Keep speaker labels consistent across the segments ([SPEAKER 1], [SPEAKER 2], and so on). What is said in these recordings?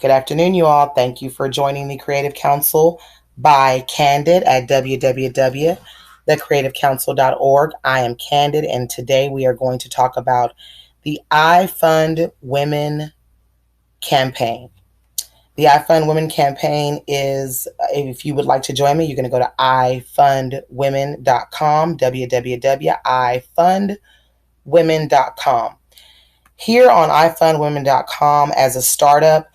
[SPEAKER 1] Good afternoon, you all. Thank you for joining the Creative Council by Candid at www.thecreativecouncil.org. I am Candid, and today we are going to talk about the I Fund Women campaign. The I Fund Women campaign is, if you would like to join me, you're going to go to ifundwomen.com, www.ifundwomen.com. Here on ifundwomen.com, as a startup,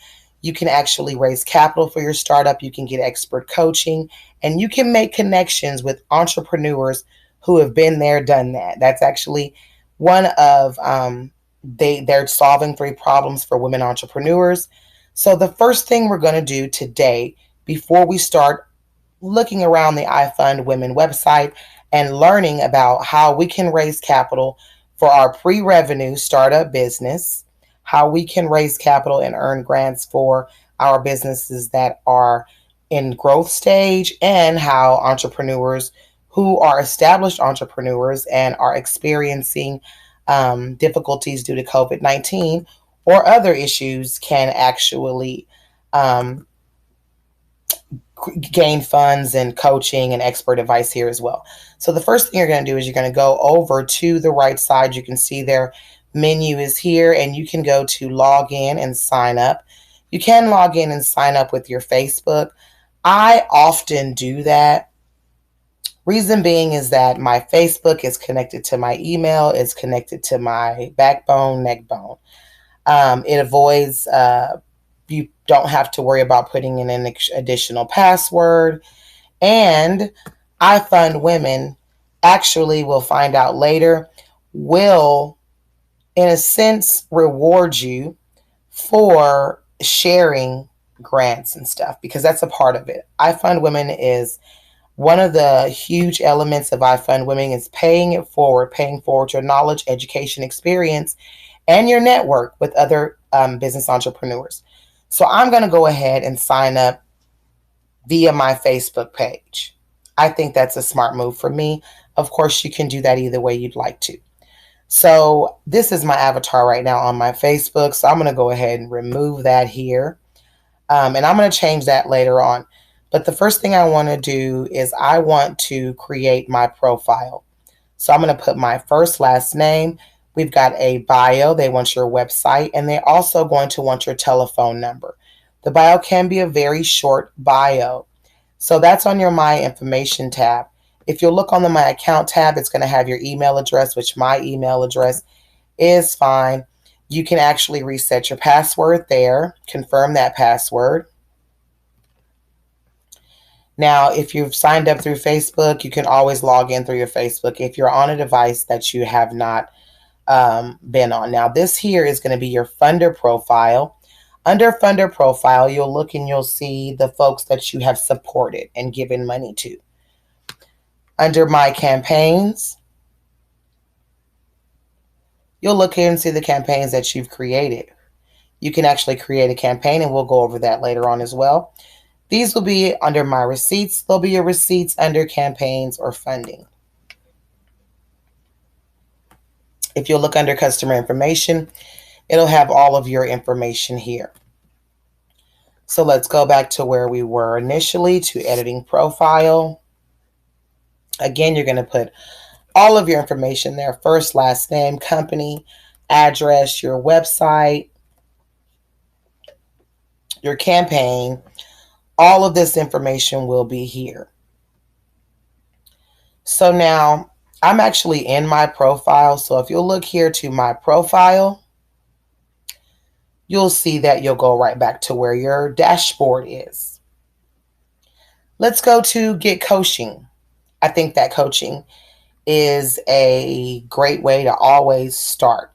[SPEAKER 1] you can actually raise capital for your startup. You can get expert coaching, and you can make connections with entrepreneurs who have been there, done that. That's actually one of they're solving 3 problems for women entrepreneurs. So the first thing we're going to do today, before we start looking around the iFund Women website and learning about how we can raise capital for our pre-revenue startup business, how we can raise capital and earn grants for our businesses that are in growth stage, and how entrepreneurs who are established entrepreneurs and are experiencing difficulties due to COVID-19 or other issues can actually gain funds and coaching and expert advice here as well. So the first thing you're going to do is you're going to go over to the right side. You can see their menu is here, and you can go to log in and sign up. You can log in and sign up with your Facebook. I often do that. Reason being is that my Facebook is connected to my email, is connected to my backbone, neck bone. It avoids you don't have to worry about putting in an additional password. And I Fund Women, actually, we'll find out later, will, in a sense, reward you for sharing grants and stuff, because that's a part of it. I Fund Women is one of the huge elements of I Fund Women is paying forward your knowledge, education, experience, and your network with other business entrepreneurs. So I'm going to go ahead and sign up via my Facebook page. I think that's a smart move for me. Of course, you can do that either way you'd like to. So this is my avatar right now on my Facebook. So I'm going to go ahead and remove that here. And I'm going to change that later on. But the first thing I want to do is I want to create my profile. So I'm going to put my first, last name. We've got a bio. They want your website, and they're also going to want your telephone number. The bio can be a very short bio. So that's on your My Information tab. If you look on the My Account tab, it's going to have your email address, which my email address is fine. You can actually reset your password there, confirm that password. Now, if you've signed up through Facebook, you can always log in through your Facebook if you're on a device that you have not been on. Now, this here is going to be your funder profile. Under funder profile, you'll look and you'll see the folks that you have supported and given money to. Under my campaigns, you'll look here and see the campaigns that you've created. You can actually create a campaign, and we'll go over that later on as well. These will be under my receipts. There'll be your receipts under campaigns or funding. If you look under customer information, it'll have all of your information here. So let's go back to where we were initially, to editing profile. Again, you're going to put all of your information there. First, last name, company, address, your website, your campaign. All of this information will be here. So now I'm actually in my profile. So if you'll look here to my profile, you'll see that you'll go right back to where your dashboard is. Let's go to get coaching. I think that coaching is a great way to always start.